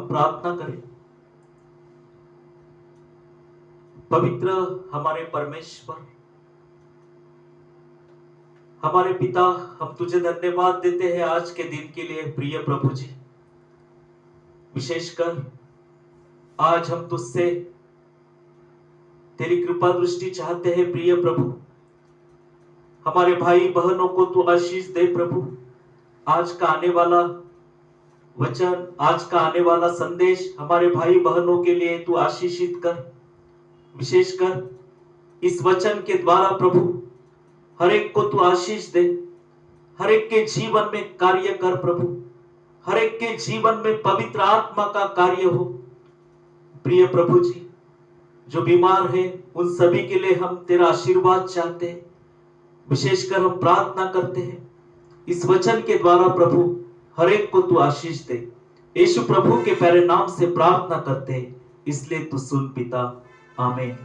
हम प्रार्थना करें। पवित्र हमारे परमेश्वर, हमारे पिता, हम तुझे धन्यवाद देते हैं आज के दिन के लिए। प्रिय प्रभु जी, विशेषकर आज हम तुझसे तेरी कृपा दृष्टि चाहते हैं। प्रिय प्रभु, हमारे भाई बहनों को तू आशीष दे प्रभु। आज का आने वाला वचन, आज का आने वाला संदेश हमारे भाई बहनों के लिए तू आशीषित कर। विशेषकर इस वचन के द्वारा प्रभु हर एक को तू आशीष दे, हर एक के जीवन में कार्य कर प्रभु, हर एक के जीवन में पवित्र आत्मा का कार्य हो। प्रिय प्रभु जी, जो बीमार है उन सभी के लिए हम तेरा आशीर्वाद चाहते हैं। विशेषकर हम प्रार्थना करते हैं इस वचन के द्वारा प्रभु हर एक को तू आशीष दे। यीशु प्रभु के प्यारे नाम से प्रार्थना करते हैं, इसलिए तू सुन पिता। आमीन।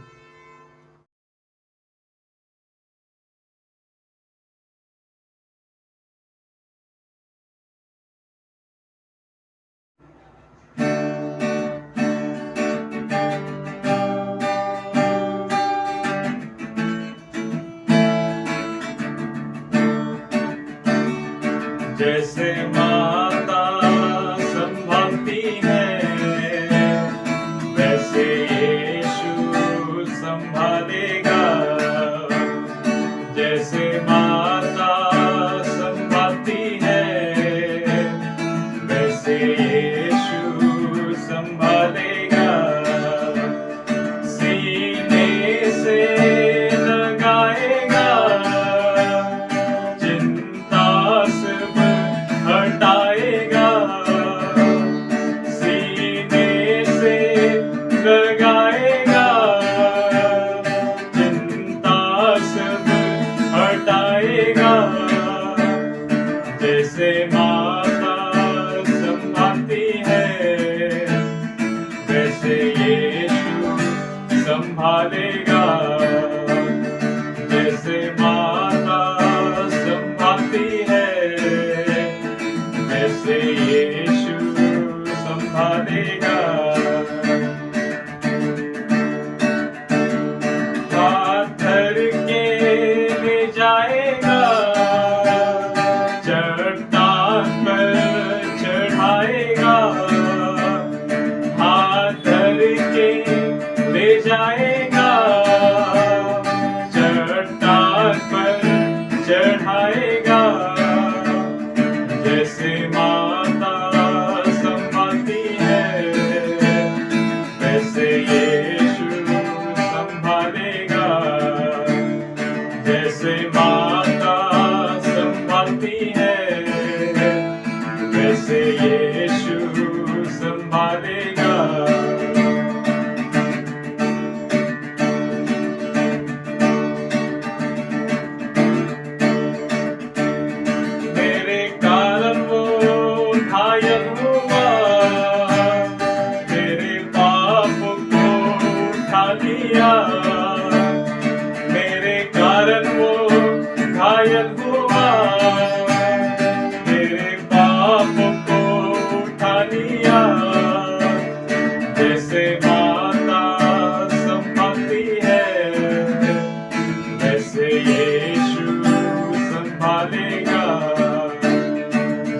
जैसे माता संभालती है, वैसे यीशु संभालेगा। जैसे माता संभालती है, वैसे यीशु संभालेगा। सीने से लगाएगा, चिंता सब हटाएगा। सीने से लगाएगा, चिंता सब हटाएगा। जैसे माता संभालती है, वैसे यीशु संभालेगा। जैसे माता संभालती है, वैसे यीशु संभालेगा। हाथ धर के ले जाएगा, चट्टान पर चढ़ाएगा। हाथ धर के ले जाएगा, चट्टान पर चढ़ाएगा। जैसे माता संभालती है, वैसे यीशु संभालेगा। जैसे माता संभालती है, वैसे यीशु संभालेगा। मेरे कारण वो घायल हुआ, मेरे पाप को उठा लिया। मेरे कारण वो घायल हुआ, मेरे पाप को उठा लिया। जैसे माता संभालती है, वैसे यीशु संभालेगा।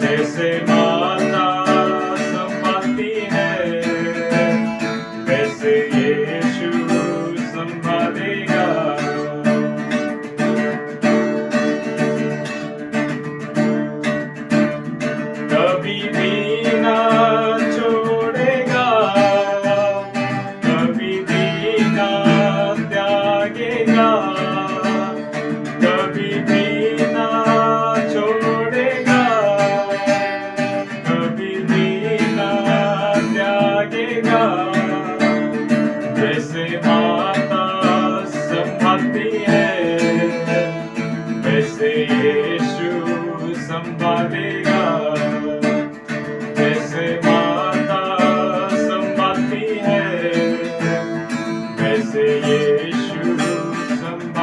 जैसे माता संभालती है, वैसे यीशु संभालेगा। कभी भी ना छोड़ेगा, कभी भी ना त्यागेगा। कभी भी ना छोड़ेगा, कभी भी ना त्यागेगा। जैसे माता संभालती है, वैसे यीशु संभालेगा। जैसे माता संभालती है, वैसे यीशु संभालेगा।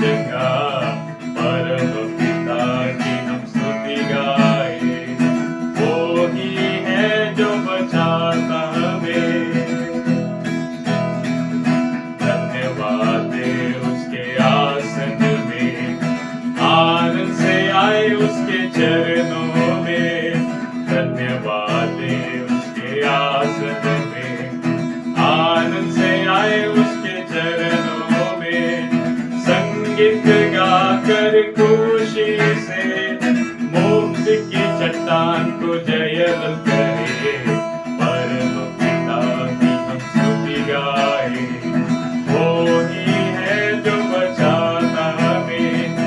चंगा, परम पिता की हम स्तुति गाए। वो ही है जो बचाता हमें, धन्यवाद दे उसके आसन में, आनंद से आए उसके चरणों में। धन्यवाद दे उसके आसन में, आनंद से आए उसके चरणों में। संगीत गाकर खुशी से मोक्ष की चट्टान को जयल करे, परम पिता की हम स्तुति गाए। वो ही है जो बचाता हमें,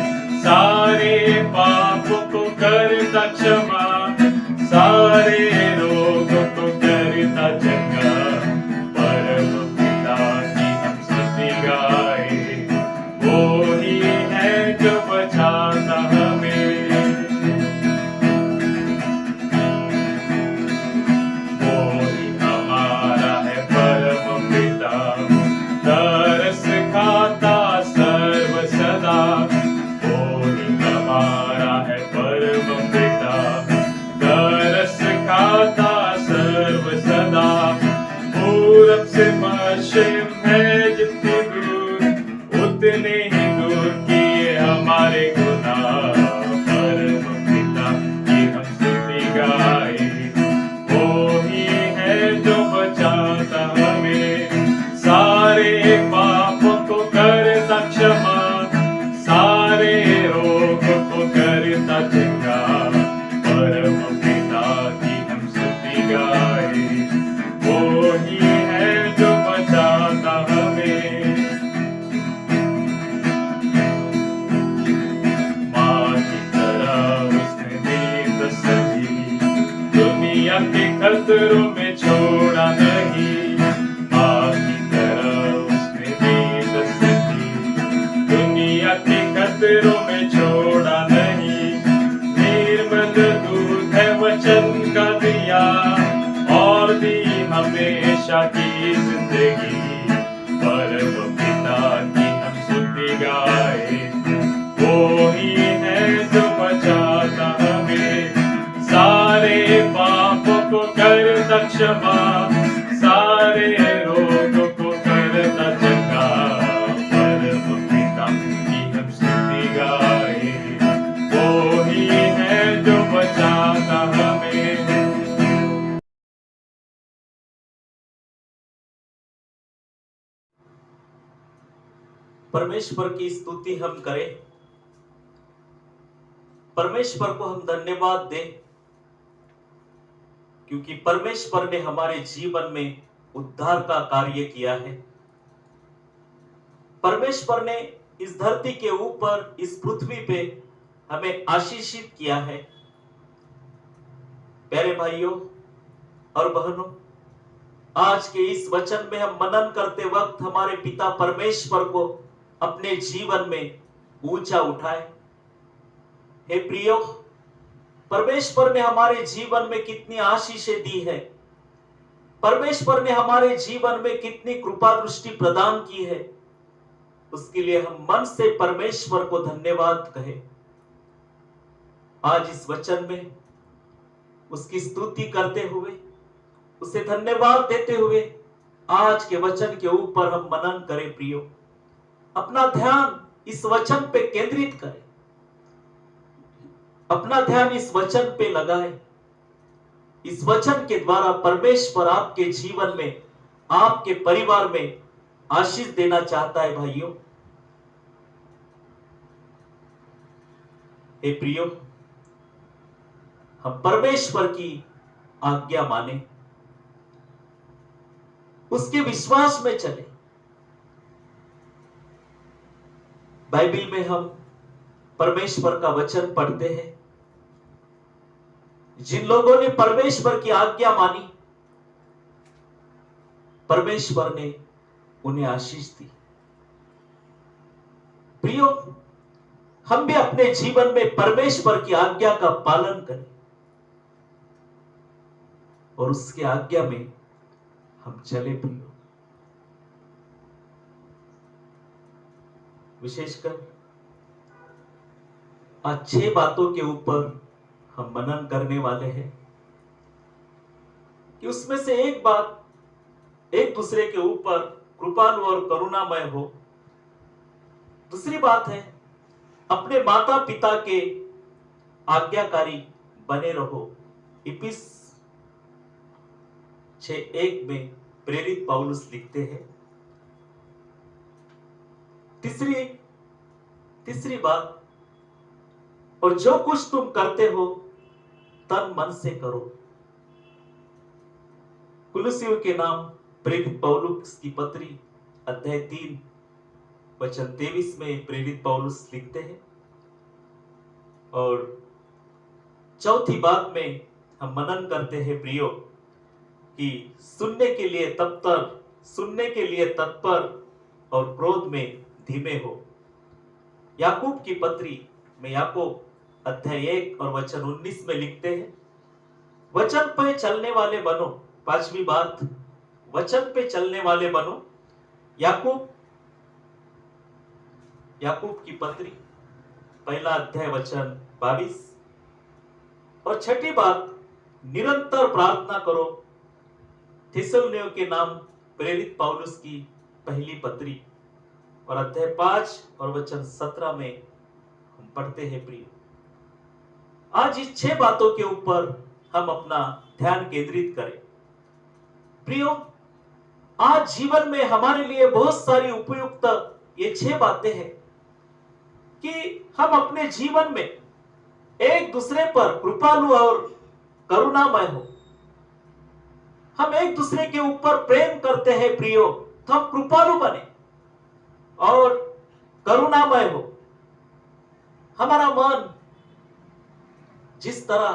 सारे पापों को करता क्षमा, सारे रोगों को करता चंगा, परम पिता की हम स्तुति गाए। वो ही है जो बचाता हमें, वो ही हमारा है परम पिता, तरस खाता सर्व सदा। वो ही हमारा है परम पिता, तरस खाता सर्व सदा। पूरब से पश्चिम है जितनी दूर, उतने ही दूर किए हमारे गुनाह, परम पिता की हम स्तुति गाए। वो ही है जो बचाता हमें, सारे पापों को करता क्षमा, सारे रोगों को करता चंगा, परम पिता की हम स्तुति गाए। वो ही है जो बचाता हमें, माँ की तरह उसने दी तसल्ली, दुनिया के खतरों में छोड़ा नहीं। माँ की तरह उसने दी तसल्ली, दुनिया के खतरों में छोड़ा नहीं। निर्मल दूध है वचन का दिया, और दी हमेशा की जिंदगी, परम पिता की हम स्तुति गाए। वो ही है जो बचाता हमें, सारे पापों को करता क्षमा, सारे रोगों को करता चंगा, परम पिता की हम स्तुति गाए। वो ही है जो बचाता हमें। परमेश्वर की स्तुति हम करें, परमेश्वर को हम धन्यवाद दें, क्योंकि परमेश्वर ने हमारे जीवन में उद्धार का कार्य किया है। परमेश्वर ने इस धरती के ऊपर, इस पृथ्वी पे हमें आशीषित किया है। प्यारे भाइयों और बहनों, आज के इस वचन में हम मनन करते वक्त हमारे पिता परमेश्वर को अपने जीवन में ऊंचा उठाए। हे प्रियो, परमेश्वर ने हमारे जीवन में कितनी आशीषें दी है, परमेश्वर ने हमारे जीवन में कितनी कृपा दृष्टि प्रदान की है, उसके लिए हम मन से परमेश्वर को धन्यवाद कहें। आज इस वचन में उसकी स्तुति करते हुए, उसे धन्यवाद देते हुए आज के वचन के ऊपर हम मनन करें। प्रियो, अपना ध्यान इस वचन पे केंद्रित करें, अपना ध्यान इस वचन पे लगाएं। इस वचन के द्वारा परमेश्वर आपके जीवन में, आपके परिवार में आशीष देना चाहता है। भाइयों, हे प्रियो, हम परमेश्वर की आज्ञा माने, उसके विश्वास में चले। बाइबल में हम परमेश्वर का वचन पढ़ते हैं, जिन लोगों ने परमेश्वर की आज्ञा मानी, परमेश्वर ने उन्हें आशीष दी। प्रियो, हम भी अपने जीवन में परमेश्वर की आज्ञा का पालन करें और उसकी आज्ञा में हम चले। प्रियो, विशेषकर आज 6 बातों के ऊपर हम मनन करने वाले हैं कि उसमें से एक बात एक दूसरे के ऊपर कृपालु और करुणामय हो। दूसरी बात है अपने माता पिता के आज्ञाकारी बने रहो। इफिस 6:1 में प्रेरित पौलुस लिखते हैं। तीसरी बात, और जो कुछ तुम करते हो तन मन से करो। कुलुसियों के नाम प्रेरित पौलुस की पत्री अध्याय 3 वचन 23 में प्रेरित पौलुस लिखते हैं। और चौथी बात में हम मनन करते हैं प्रियो कि सुनने के लिए तत्पर और क्रोध में धीमे हो। याकूब की पत्री में याकूब अध्याय 1 और वचन 19 में लिखते हैं, वचन पे चलने वाले बनो। पांचवी बात, वचन पे चलने वाले बनो। याकूब की पत्री पहला अध्याय वचन 22। और छठी बात, निरंतर प्रार्थना करो। थिस्सलुनीकियों के नाम प्रेरित पौलुस की पहली पत्री और अध्याय 5 और वचन 17 में हम पढ़ते हैं प्रिय। आज इस 6 बातों के ऊपर हम अपना ध्यान केंद्रित करें। प्रियो, आज जीवन में हमारे लिए बहुत सारी उपयुक्त ये 6 बातें हैं कि हम अपने जीवन में एक दूसरे पर कृपालु और करुणामय हो। हम एक दूसरे के ऊपर प्रेम करते हैं प्रियो, तो हम कृपालु बने और करुणामय हो। हमारा मन जिस तरह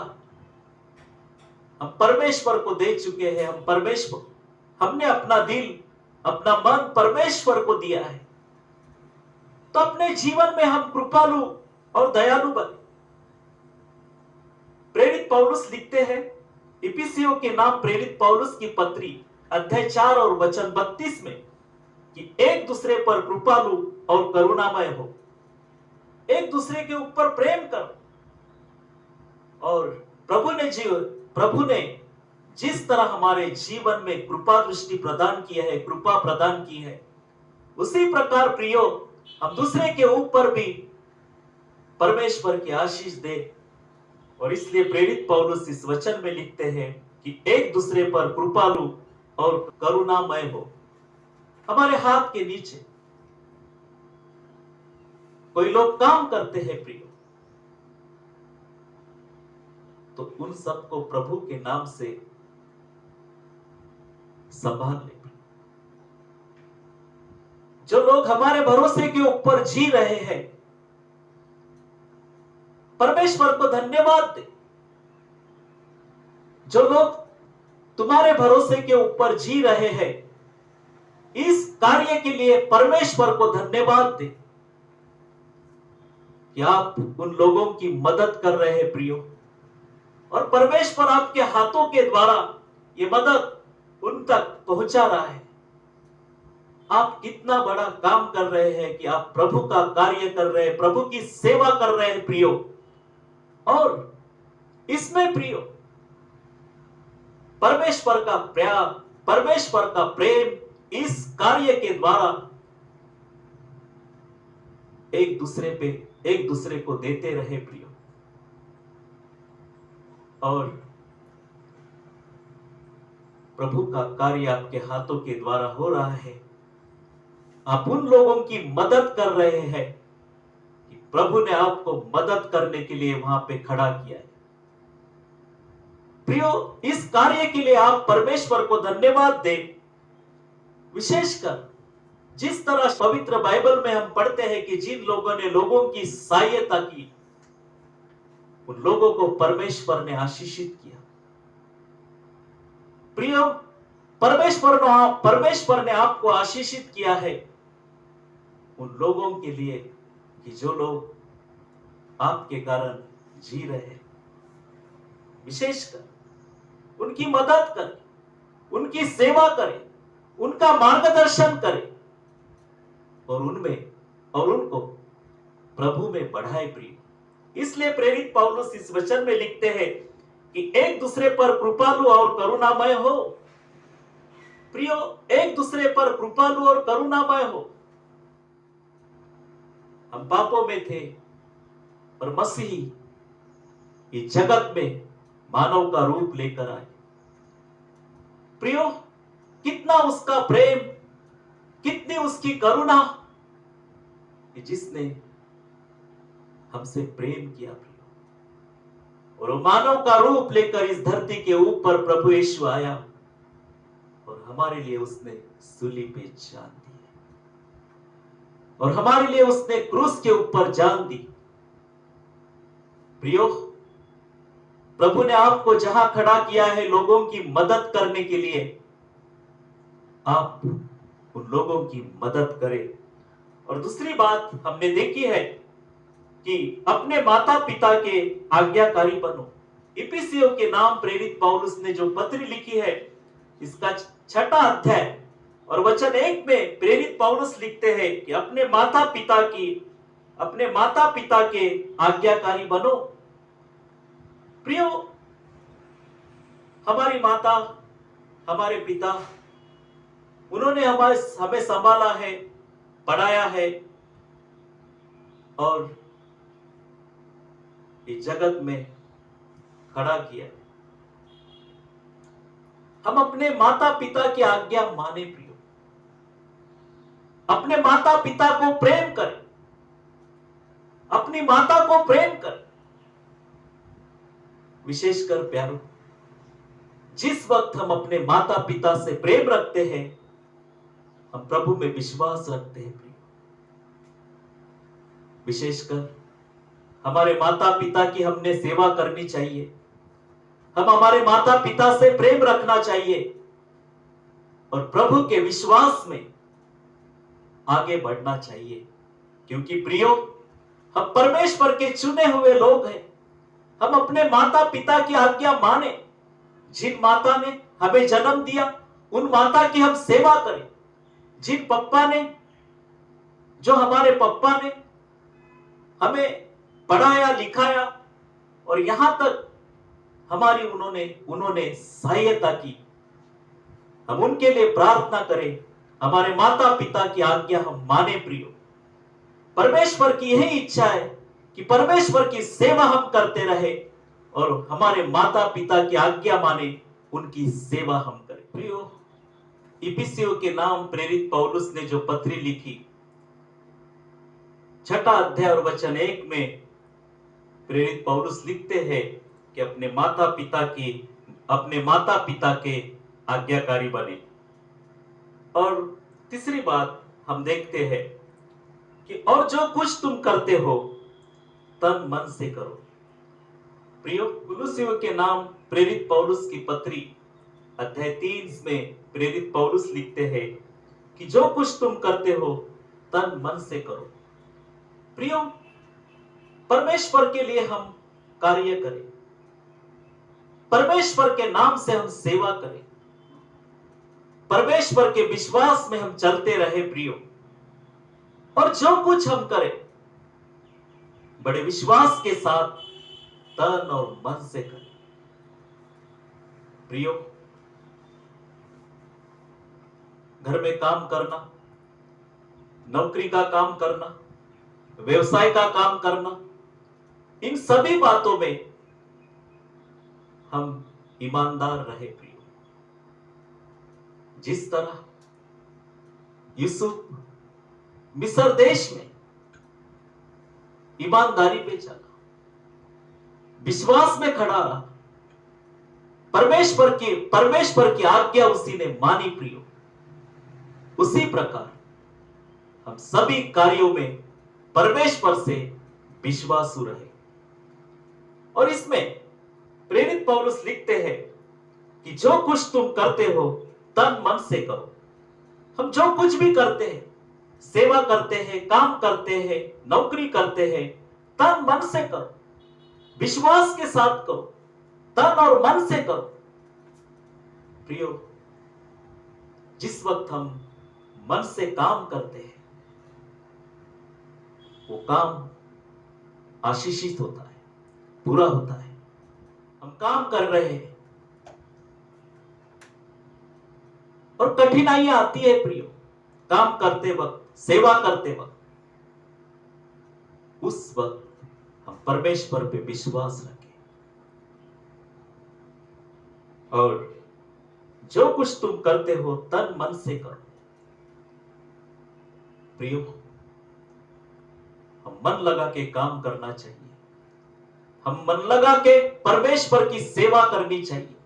हम परमेश्वर को दे चुके हैं, हमने अपना दिल, अपना मन परमेश्वर को दिया है, तो अपने जीवन में हम कृपालु और दयालु बने। प्रेरित पौलुस लिखते हैं इफिसियों के नाम प्रेरित पौलुस की पत्री अध्याय 4 और वचन 32 में कि एक दूसरे पर कृपालु और करुणामय हो। एक दूसरे के ऊपर प्रेम करो। और प्रभु ने जिस तरह हमारे जीवन में कृपा दृष्टि प्रदान की है, कृपा प्रदान की है, उसी प्रकार प्रियो हम दूसरे के ऊपर भी परमेश्वर की आशीष दे। और इसलिए प्रेरित पौलुस इस वचन में लिखते हैं कि एक दूसरे पर कृपालु और करुणामय हो। हमारे हाथ के नीचे कोई लोग काम करते हैं प्रियो, तो उन सबको प्रभु के नाम से संभाल ले। जो लोग हमारे भरोसे के ऊपर जी रहे हैं, परमेश्वर को धन्यवाद दे। जो लोग तुम्हारे भरोसे के ऊपर जी रहे हैं, इस कार्य के लिए परमेश्वर को धन्यवाद दे कि आप उन लोगों की मदद कर रहे हैं प्रियो, और परमेश्वर आपके हाथों के द्वारा ये मदद उन तक पहुंचा रहा है। आप कितना बड़ा काम कर रहे हैं कि आप प्रभु का कार्य कर रहे हैं, प्रभु की सेवा कर रहे हैं प्रियो। और इसमें प्रियो परमेश्वर का प्यार, परमेश्वर का प्रेम इस कार्य के द्वारा एक दूसरे को देते रहे प्रियो। और प्रभु का कार्य आपके हाथों के द्वारा हो रहा है। आप उन लोगों की मदद कर रहे हैं कि प्रभु ने आपको मदद करने के लिए वहां पे खड़ा किया है प्रियो। इस कार्य के लिए आप परमेश्वर को धन्यवाद दें। विशेषकर जिस तरह पवित्र बाइबल में हम पढ़ते हैं कि जिन लोगों ने लोगों की सहायता की, उन लोगों को परमेश्वर ने आशीषित किया प्रियो। परमेश्वर ने आपको आशीषित किया है उन लोगों के लिए कि जो लोग आपके कारण जी रहे हैं। विशेषकर उनकी मदद करें, उनकी सेवा करें, उनका मार्गदर्शन करें और उनको प्रभु में बढ़ाए प्रिय। इसलिए प्रेरित पौलुस इस वचन में लिखते हैं कि एक दूसरे पर कृपालु और करुणामय हो। प्रियो, एक दूसरे पर कृपालु और करुणामय हो। हम पापों में थे और मसीह इस जगत में मानव का रूप लेकर आए। प्रियो, कितना उसका प्रेम, कितनी उसकी करुणा कि जिसने हमसे प्रेम किया प्रियो। और वो मानव का रूप लेकर इस धरती के ऊपर प्रभु यीशु आया और हमारे लिए उसने सूली पे जान दी और हमारे लिए उसने क्रूस के ऊपर जान दी। प्रियो, प्रभु ने आपको जहां खड़ा किया है लोगों की मदद करने के लिए, आप उन लोगों की मदद करें। और दूसरी बात हमने देखी है कि अपने माता पिता के आज्ञाकारी बनो। इफिसियों के नाम प्रेरित पौलुस ने जो पत्री लिखी है, इसका 6वां अध्याय और वचन 1 में प्रेरित पौलुस लिखते हैं कि अपने माता पिता के आज्ञाकारी बनो। प्रियो, हमारी माता, हमारे पिता, उन्होंने हमें संभाला है, पढ़ाया है और इस जगत में खड़ा किया। हम अपने माता पिता की आज्ञा माने प्रियो, अपने माता पिता को प्रेम करें, अपनी माता को प्रेम करें। विशेषकर प्यारो, जिस वक्त हम अपने माता पिता से प्रेम रखते हैं, हम प्रभु में विश्वास रखते हैं प्रिय। विशेषकर हमारे माता पिता की हमने सेवा करनी चाहिए, हम हमारे माता पिता से प्रेम रखना चाहिए और प्रभु के विश्वास में आगे बढ़ना चाहिए। क्योंकि प्रियो, हम परमेश्वर के चुने हुए लोग हैं। हम अपने माता पिता की आज्ञा माने। जिन माता ने हमें जन्म दिया, उन माता की हम सेवा करें। जिन पप्पा ने, जो हमारे पप्पा ने हमें पढ़ाया लिखाया और यहां तक हमारी उन्होंने सहायता की, हम उनके लिए प्रार्थना करें। हमारे माता पिता की आज्ञा हम माने प्रियो। परमेश्वर की यही इच्छा है कि परमेश्वर की सेवा हम करते रहे और हमारे माता पिता की आज्ञा माने, उनकी सेवा हम करें प्रियो। इफिसियों के नाम प्रेरित पौलुस ने जो पत्री लिखी, 6वां अध्याय और वचन 1 में प्रेरित पौलुस लिखते हैं कि अपने माता पिता के आज्ञाकारी बने। और तीसरी बात हम देखते हैं कि और जो कुछ तुम करते हो तन मन से करो। प्रियो, कुलुसियों के नाम प्रेरित पौलुस की पत्री अध्याय 3 में प्रेरित पौलुस लिखते हैं कि जो कुछ तुम करते हो तन मन से करो। प्रियो, परमेश्वर के लिए हम कार्य करें, परमेश्वर के नाम से हम सेवा करें, परमेश्वर के विश्वास में हम चलते रहे प्रियो। और जो कुछ हम करें बड़े विश्वास के साथ तन और मन से करें प्रियो। घर में काम करना, नौकरी का काम करना, व्यवसाय का काम करना, इन सभी बातों में हम ईमानदार रहे प्रियो। जिस तरह यूसुफ मिस्र देश में ईमानदारी पे चला, विश्वास में खड़ा रहा, परमेश्वर की आज्ञा उसी ने मानी प्रियो, उसी प्रकार हम सभी कार्यों में परमेश्वर से विश्वासु रहे। और इसमें प्रेरित पौलुस लिखते हैं कि जो कुछ तुम करते हो तन मन से करो। हम जो कुछ भी करते हैं, सेवा करते हैं, काम करते हैं, नौकरी करते हैं, तन मन से करो, विश्वास के साथ करो, तन और मन से करो प्रियो। जिस वक्त हम मन से काम करते हैं, वो काम आशीषित होता है, पूरा होता है। हम काम कर रहे हैं और कठिनाइयां आती है प्रियो, काम करते वक्त, सेवा करते वक्त। उस वक्त हम परमेश्वर पे विश्वास रखें और जो कुछ तुम करते हो तन मन से करो। प्रियो, हम मन लगा के काम करना चाहिए, हम मन लगा के परमेश्वर की सेवा करनी चाहिए।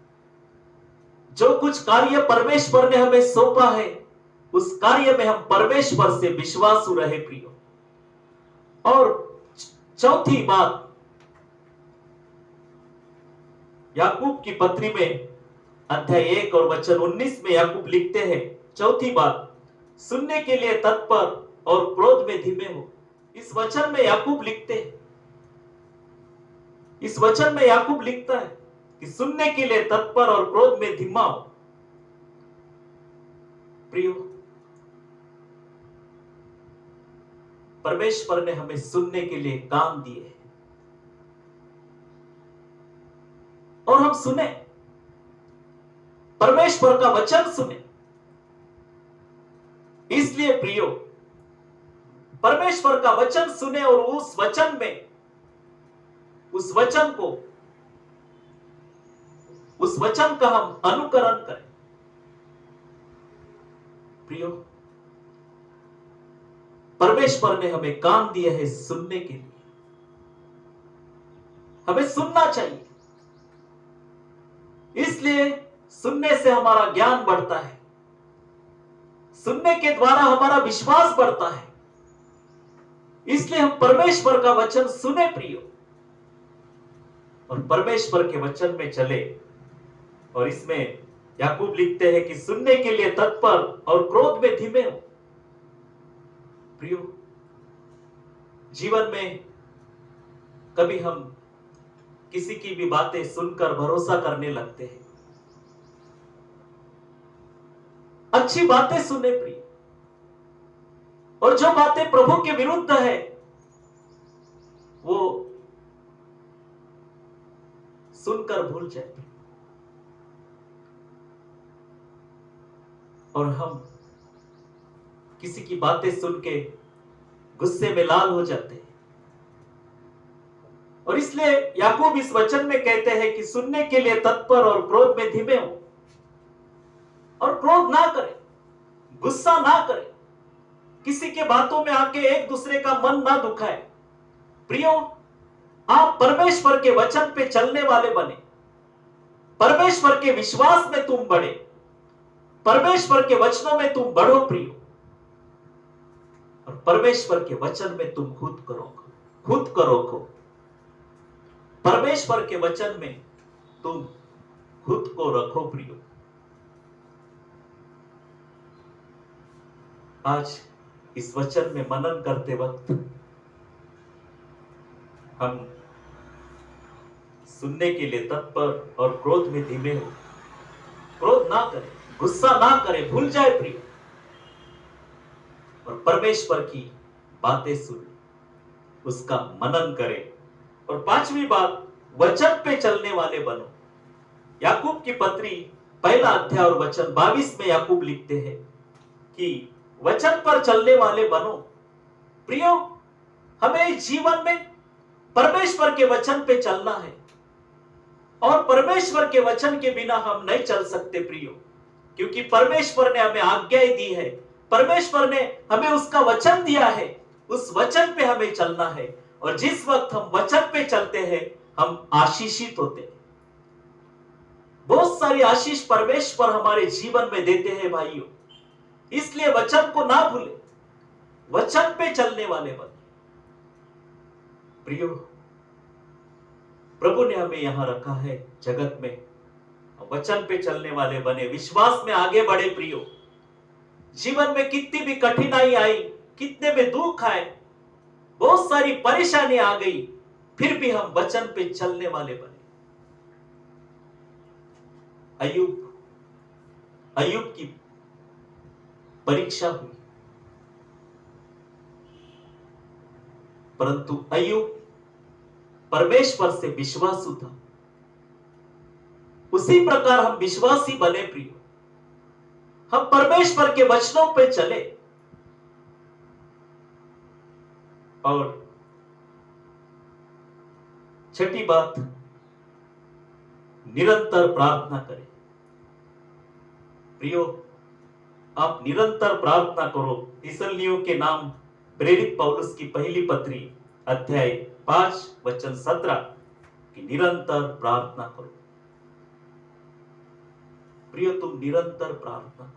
जो कुछ कार्य परमेश्वर ने हमें सौंपा है, उस कार्य में हम परमेश्वर से विश्वासु रहे प्रियो। और चौथी बात, याकूब की पत्री में अध्याय 1 और वचन 19 में याकूब लिखते हैं, चौथी बात, सुनने के लिए तत्पर और क्रोध में धीमे हो। इस वचन में याकूब लिखते हैं, इस वचन में याकूब लिखता है कि सुनने के लिए तत्पर और क्रोध में धीमा हो। प्रियो, परमेश्वर ने हमें सुनने के लिए काम दिए हैं और हम सुने, परमेश्वर का वचन सुने। इसलिए प्रियो, परमेश्वर का वचन सुने और उस वचन में, उस वचन को, उस वचन का हम अनुकरण करें। प्रियो, परमेश्वर ने हमें काम दिया है सुनने के लिए, हमें सुनना चाहिए। इसलिए सुनने से हमारा ज्ञान बढ़ता है, सुनने के द्वारा हमारा विश्वास बढ़ता है। इसलिए हम परमेश्वर का वचन सुने प्रियो, और परमेश्वर के वचन में चले। और इसमें याकूब लिखते हैं कि सुनने के लिए तत्पर और क्रोध में धीमे हो। प्रियो, जीवन में कभी हम किसी की भी बातें सुनकर भरोसा करने लगते हैं। अच्छी बातें सुने प्रिय, और जो बातें प्रभु के विरुद्ध है वो सुनकर भूल जाए। और हम किसी की बातें सुन के गुस्से में लाल हो जाते हैं। और इसलिए याकूब इस वचन में कहते हैं कि सुनने के लिए तत्पर और क्रोध में धीमे हो। और क्रोध ना करें, गुस्सा ना करें, किसी के बातों में आके एक दूसरे का मन ना दुखाए। प्रियो, आप परमेश्वर के वचन पे चलने वाले बने, परमेश्वर के विश्वास में तुम बढ़े, परमेश्वर के वचनों में तुम बढ़ो प्रियो। और परमेश्वर के वचन में तुम खुद करो। परमेश्वर के वचन में तुम खुद को रखो प्रियो। आज इस वचन में मनन करते वक्त हम सुनने के लिए तत्पर और क्रोध में धीमे हो। क्रोध ना करें, गुस्सा ना करें, भूल जाए प्रिय, और परमेश्वर की बातें सुने, उसका मनन करें। और पांचवी बात, वचन पे चलने वाले बनो। याकूब की पत्री 1 अध्याय और वचन 22 में याकूब लिखते हैं कि वचन पर चलने वाले बनो। प्रियो, हमें जीवन में परमेश्वर के वचन पे चलना है, और परमेश्वर के वचन के बिना हम नहीं चल सकते प्रियो, क्योंकि परमेश्वर ने हमें आज्ञाएं दी है, परमेश्वर ने हमें उसका वचन दिया है, उस वचन पे हमें चलना है। और जिस वक्त हम वचन पे चलते हैं हम आशीषित होते हैं। बहुत सारी आशीष परमेश्वर हमारे जीवन में देते हैं भाइयों। इसलिए वचन को ना भूले, वचन पे चलने वाले बने। प्रियो, प्रभु ने हमें यहां रखा है जगत में, वचन पे चलने वाले बने, विश्वास में आगे बढ़े प्रियो। जीवन में कितनी भी कठिनाई आई, कितने भी दुख आए, बहुत सारी परेशानी आ गई, फिर भी हम वचन पे चलने वाले बने। अय्यूब की परीक्षा हुई, परंतु अय्यूब परमेश्वर से विश्वासु था, उसी प्रकार हम विश्वासी बने प्रिय। हम परमेश्वर के वचनों पे चले और छठी बात, निरंतर प्रार्थना करें। प्रियो, आप निरंतर प्रार्थना करो। थिस्सलुनीकियों के नाम प्रेरित पौलुस की पहली पत्री अध्याय 5 वचन 17 कि निरंतर प्रार्थना करो। प्रियो, तुम निरंतर प्रार्थना करो।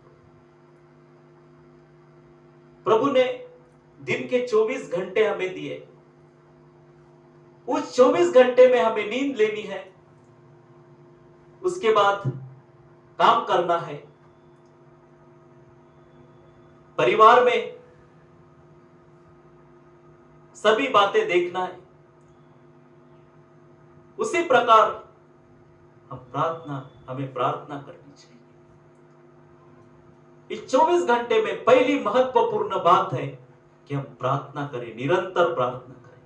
प्रभु ने दिन के 24 घंटे हमें दिए, उस 24 घंटे में हमें नींद लेनी है, उसके बाद काम करना है, परिवार में सभी बातें देखना है। उसी प्रकार हमें प्रार्थना करनी चाहिए। इस 24 घंटे में पहली महत्वपूर्ण बात है कि हम प्रार्थना करें, निरंतर प्रार्थना करें।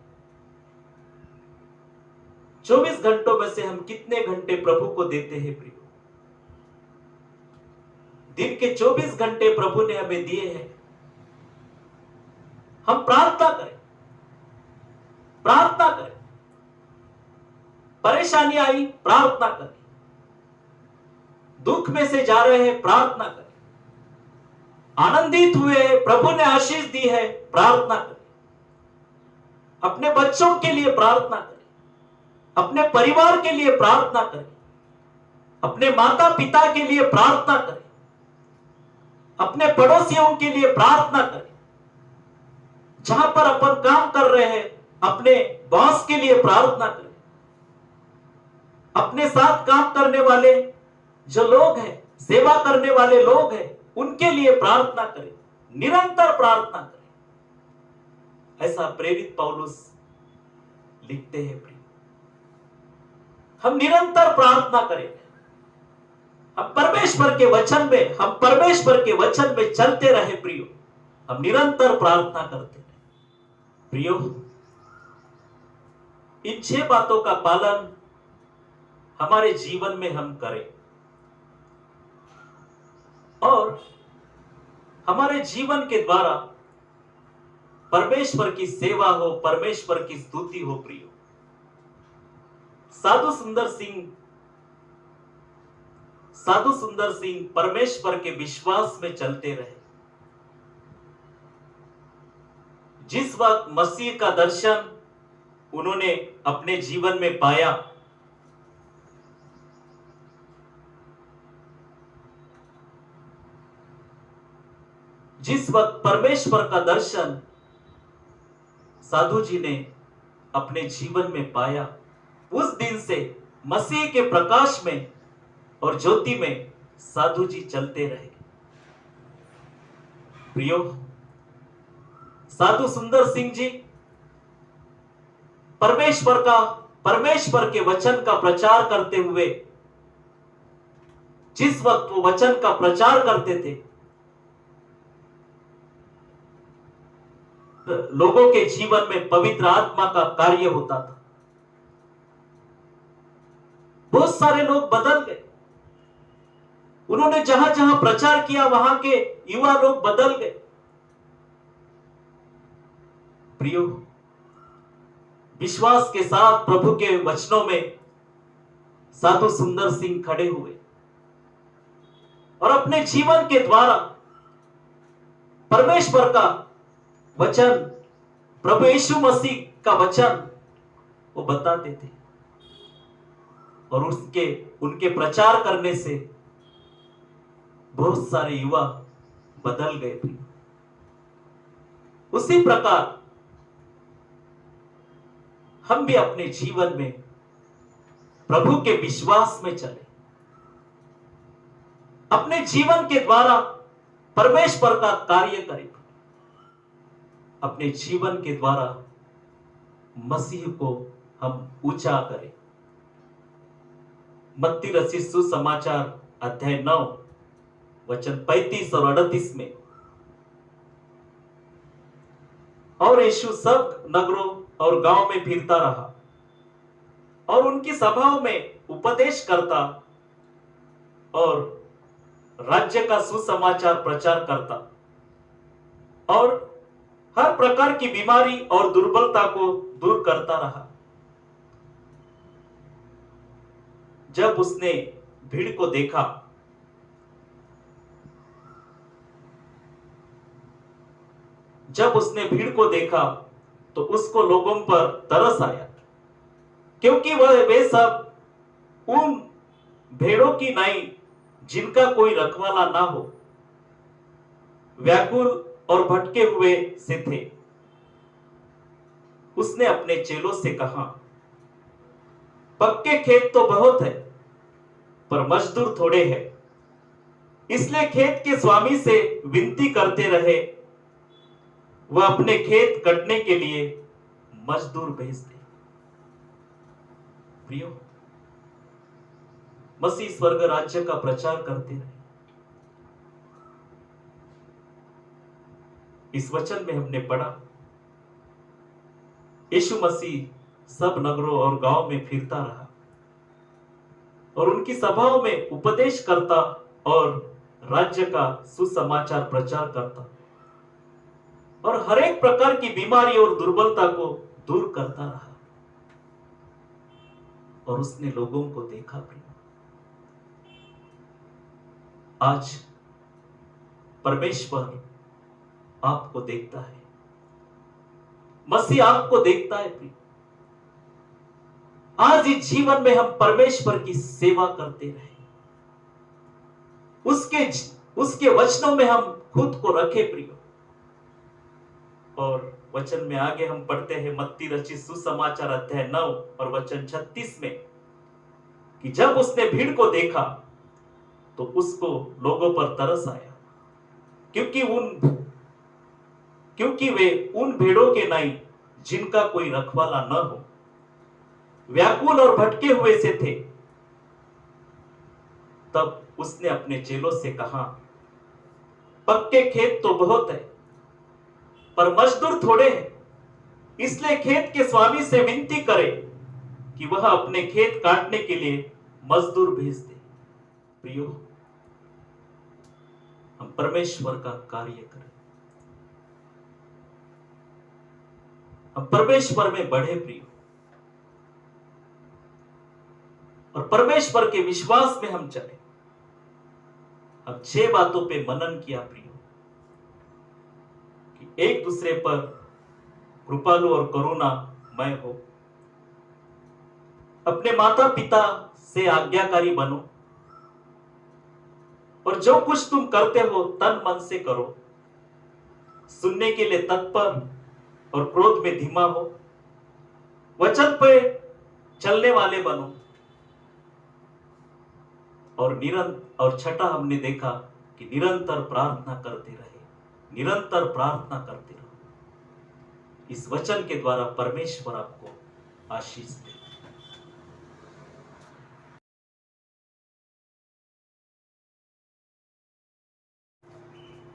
24 घंटों में से हम कितने घंटे प्रभु को देते हैं प्रिय? दिन के 24 घंटे प्रभु ने हमें दिए हैं, हम प्रार्थना करें, प्रार्थना करें। परेशानी आई, प्रार्थना करें। दुख में से जा रहे हैं, प्रार्थना करें। आनंदित हुए, प्रभु ने आशीष दी है, प्रार्थना करें। अपने बच्चों के लिए प्रार्थना करें, अपने परिवार के लिए प्रार्थना करें, अपने माता पिता के लिए प्रार्थना करें, अपने पड़ोसियों के लिए प्रार्थना करें। जहां पर अपन काम कर रहे हैं, अपने बॉस के लिए प्रार्थना करें। अपने साथ काम करने वाले जो लोग हैं, सेवा करने वाले लोग हैं, उनके लिए प्रार्थना करें, निरंतर प्रार्थना करें। ऐसा प्रेरित पौलुस लिखते हैं प्रिय। हम निरंतर प्रार्थना करें, हम परमेश्वर के वचन में चलते रहे प्रियो। हम निरंतर प्रार्थना करते रहे प्रियो। इन 6 बातों का पालन हमारे जीवन में हम करें और हमारे जीवन के द्वारा परमेश्वर की सेवा हो, परमेश्वर की स्तुति हो प्रियो। साधु सुंदर सिंह परमेश्वर के विश्वास में चलते रहे। जिस वक्त मसीह का दर्शन उन्होंने अपने जीवन में पाया, जिस वक्त परमेश्वर का दर्शन साधु जी ने अपने जीवन में पाया, उस दिन से मसीह के प्रकाश में और ज्योति में साधु जी चलते रहे प्रियो। साधु सुंदर सिंह जी परमेश्वर के वचन का प्रचार करते हुए, जिस वक्त वो वचन का प्रचार करते थे, लोगों के जीवन में पवित्र आत्मा का कार्य होता था। बहुत सारे लोग बदल गए। उन्होंने जहां जहां प्रचार किया, वहां के युवा लोग बदल गए प्रियो। विश्वास के साथ प्रभु के वचनों में साधु सुंदर सिंह खड़े हुए और अपने जीवन के द्वारा परमेश्वर का वचन, प्रभु यीशु मसीह का वचन वो बताते थे और उनके प्रचार करने से बहुत सारे युवा बदल गए थे। उसी प्रकार हम भी अपने जीवन में प्रभु के विश्वास में चले, अपने जीवन के द्वारा परमेश्वर का कार्य करें, अपने जीवन के द्वारा मसीह को हम ऊंचा करें। मत्ती रचित सुसमाचार अध्याय 9 वचन 35 और 38 में, और यीशु सब नगरों और गांव में फिरता रहा और उनकी सभाओं में उपदेश करता और राज्य का सुसमाचार प्रचार करता और हर प्रकार की बीमारी और दुर्बलता को दूर करता रहा। जब उसने भीड़ को देखा तो उसको लोगों पर तरस आया, क्योंकि वे सब उन भेड़ों की नाई जिनका कोई रखवाला ना हो, व्याकुल और भटके हुए से थे। उसने अपने चेलों से कहा, पक्के खेत तो बहुत है पर मजदूर थोड़े हैं, इसलिए खेत के स्वामी से विनती करते रहे वह अपने खेत कटने के लिए मजदूर भेज दे। प्रियो, मसीह स्वर्ग राज्य का प्रचार करते रहे। इस वचन में हमने पढ़ा, यीशु मसीह सब नगरों और गांव में फिरता रहा और उनकी सभाओं में उपदेश करता और राज्य का सुसमाचार प्रचार करता और हर एक प्रकार की बीमारी और दुर्बलता को दूर करता रहा। और उसने लोगों को देखा। प्रिय, आज परमेश्वर आपको देखता है, मसीह आपको देखता है। प्रिय, आज इस जीवन में हम परमेश्वर की सेवा करते रहे, उसके वचनों में हम खुद को रखे। प्रिय, और वचन में आगे हम पढ़ते हैं मत्ती रचित सुसमाचार अध्याय 9 और वचन 36 में कि जब उसने भीड़ को देखा तो उसको लोगों पर तरस आया, क्योंकि वे उन भेड़ों के नाई जिनका कोई रखवाला न हो, व्याकुल और भटके हुए से थे। तब उसने अपने चेलों से कहा, पक्के खेत तो बहुत है पर मजदूर थोड़े हैं, इसलिए खेत के स्वामी से विनती करे कि वह अपने खेत काटने के लिए मजदूर भेज दे। प्रियो, हम परमेश्वर का कार्य करें, हम परमेश्वर में बढ़े। प्रियो, और परमेश्वर के विश्वास में हम चले। अब 6 बातों पे मनन किया प्रियो, कि एक दूसरे पर कृपालु और करुणामय हो, अपने माता पिता से आज्ञाकारी बनो, और जो कुछ तुम करते हो तन मन से करो, सुनने के लिए तत्पर और क्रोध में धीमा हो, वचन पे चलने वाले बनो, और छठा हमने देखा कि निरंतर प्रार्थना करते रहे, निरंतर प्रार्थना करते रहो। इस वचन के द्वारा परमेश्वर आपको आशीष दे।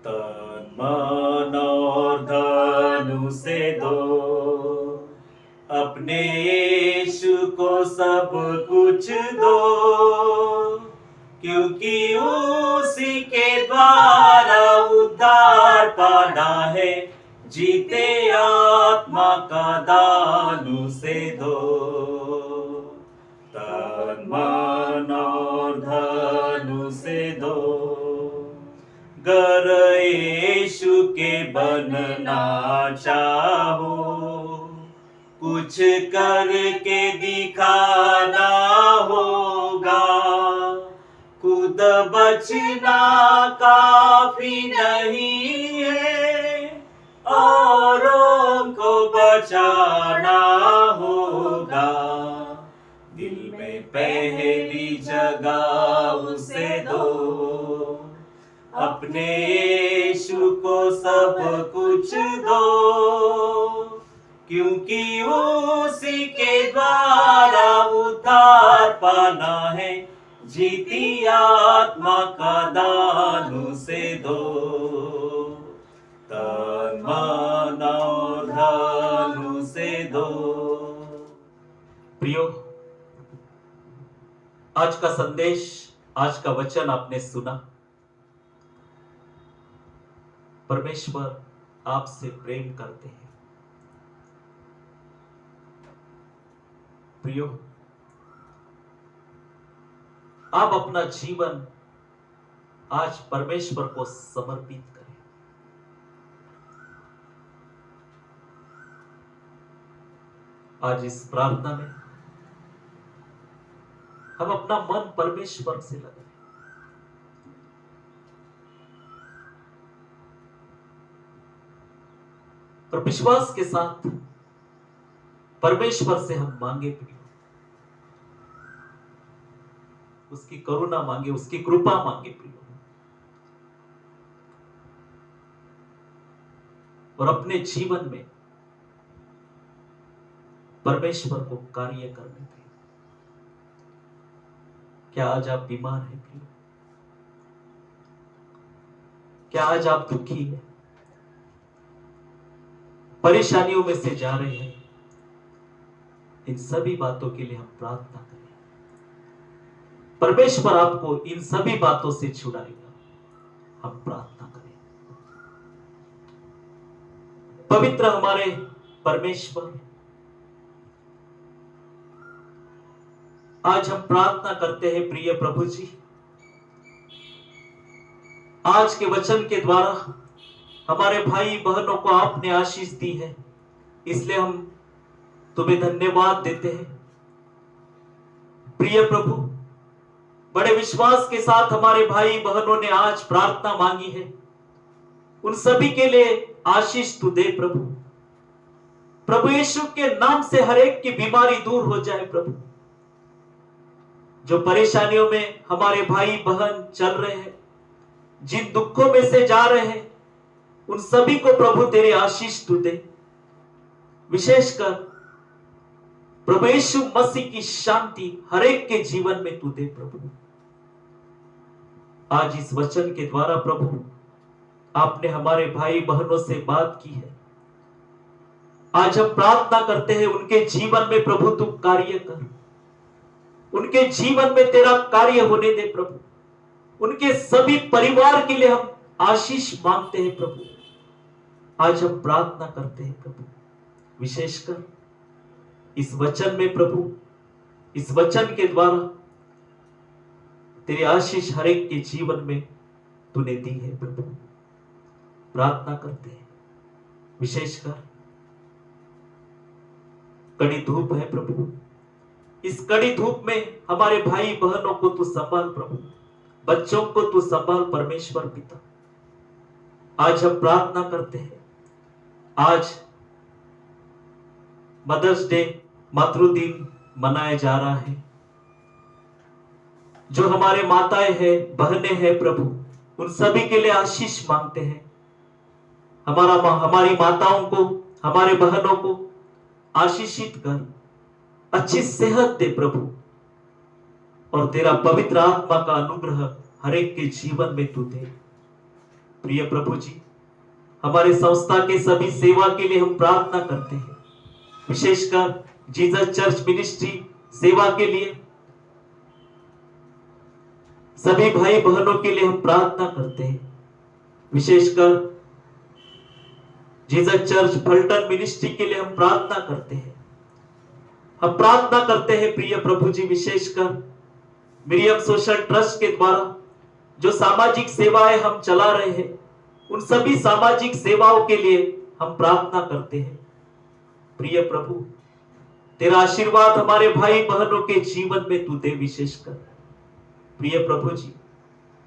तन मन और धन से दो, अपने यीशु को सब कुछ दो, क्योंकि उसी के द्वारा उद्धार पाना है, जीते आत्मा का दान उसे दो। तन मन और धन उसे दो, गर यीशु के बनना चाहो, कुछ करके दिखाना होगा, खुद बचना काफी नहीं है, औरों को बचाना होगा। दिल में पहली जगह उसे दो, अपने यीशु को सब कुछ दो, क्योंकि उसी के द्वारा उद्धार पाना है, जीती आत्मा का दान उसे दो। तन मन और धन उसे दो। प्रियो, आज का संदेश, आज का वचन आपने सुना। परमेश्वर आपसे प्रेम करते हैं। प्रियो, आप अपना जीवन आज परमेश्वर को समर्पित करें। आज इस प्रार्थना में हम अपना मन परमेश्वर से लगाएं। और विश्वास के साथ परमेश्वर से हम मांगे, प्रिय, उसकी करुणा मांगे, उसकी कृपा मांगे, प्रिय, और अपने जीवन में परमेश्वर को कार्य करने दें। क्या आज आप बीमार हैं प्रिय? क्या आज आप दुखी हैं, परेशानियों में से जा रहे हैं? इन सभी बातों के लिए हम प्रार्थना करें। परमेश्वर आपको इन सभी बातों से छुड़ाएगा। हम प्रार्थना करें। पवित्र हमारे परमेश्वर, आज हम प्रार्थना करते हैं प्रिय प्रभु जी, आज के वचन के द्वारा हमारे भाई बहनों को आपने आशीष दी है, इसलिए हम तुम्हें धन्यवाद देते हैं। प्रिय प्रभु, बड़े विश्वास के साथ हमारे भाई बहनों ने आज प्रार्थना मांगी है, उन सभी के लिए आशीष तू दे प्रभु। प्रभु यीशु के नाम से हर एक की बीमारी दूर हो जाए प्रभु। जो परेशानियों में हमारे भाई बहन चल रहे हैं, जिन दुखों में से जा रहे हैं, उन सभी को प्रभु तेरे आशीष तू दे। विशेषकर प्रभु यीशु मसीह की शांति हर एक के जीवन में तू दे प्रभु। आज इस वचन के द्वारा प्रभु आपने हमारे भाई बहनों से बात की है। आज हम प्रार्थना करते हैं उनके जीवन में प्रभु तू कार्य कर, उनके जीवन में तेरा कार्य होने दे प्रभु। उनके सभी परिवार के लिए हम आशीष मांगते हैं प्रभु। आज हम प्रार्थना करते हैं प्रभु, विशेषकर इस वचन में प्रभु, इस वचन के द्वारा तेरी आशीष हर एक के जीवन में तूने दी है प्रभु। प्रार्थना करते हैं, विशेषकर कड़ी धूप है प्रभु, इस कड़ी धूप में हमारे भाई बहनों को तू संभाल प्रभु, बच्चों को तू संभाल परमेश्वर पिता। आज हम प्रार्थना करते हैं, आज मदर्स डे, मातृ दिन मनाया जा रहा है। जो हमारे माताएं हैं, बहनें हैं प्रभु, उन सभी के लिए आशीष मांगते हैं। हमारी माताओं को, हमारे बहनों को आशीषित कर, अच्छी सेहत दे प्रभु, और तेरा पवित्र आत्मा का अनुग्रह हर एक के जीवन में तू दे। प्रिय प्रभु जी, हमारे संस्था के सभी सेवा के लिए हम प्रार्थना करते हैं, विशेषकर जीसस चर्च मिनिस्ट्री सेवा के लिए सभी भाई बहनों के लिए हम प्रार्थना करते हैं, विशेषकर जीसस चर्च फलटन मिनिस्ट्री के लिए हम प्रार्थना करते हैं। हम प्रार्थना करते हैं प्रिय प्रभु जी, विशेषकर मिरियम सोशल ट्रस्ट के द्वारा जो सामाजिक सेवाएं हम चला रहे हैं, उन सभी सामाजिक सेवाओं के लिए हम प्रार्थना करते हैं। प्रिय प्रभु, तेरा आशीर्वाद हमारे भाई बहनों के जीवन में तू दे। विशेषकर प्रिय प्रभु जी,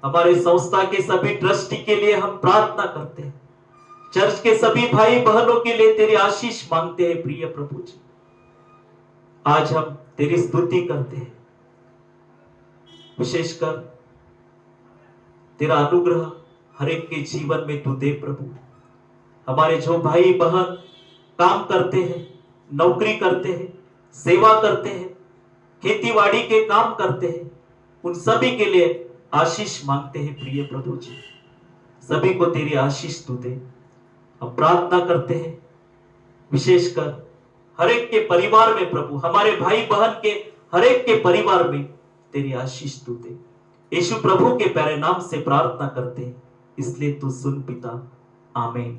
हमारे संस्था के सभी ट्रस्टी के लिए हम प्रार्थना करते हैं, चर्च के सभी भाई बहनों के लिए तेरी आशीष मांगते हैं। प्रिय प्रभु जी, आज हम तेरी स्तुति करते हैं, विशेषकर तेरा अनुग्रह हर एक के जीवन में तू दे प्रभु। हमारे जो भाई बहन काम करते हैं, नौकरी करते हैं, सेवा करते हैं, खेतीबाड़ी के काम करते हैं, उन सभी के लिए आशीष मांगते हैं। प्रिय प्रभु जी, सभी को तेरी आशीष तू दे। हम प्रार्थना करते हैं, विशेषकर हर एक के परिवार में प्रभु, हमारे भाई बहन के हर एक के परिवार में तेरी आशीष तू दे। यीशु प्रभु के प्यारे नाम से प्रार्थना करते, इसलिए तू सुन पिता, आमीन।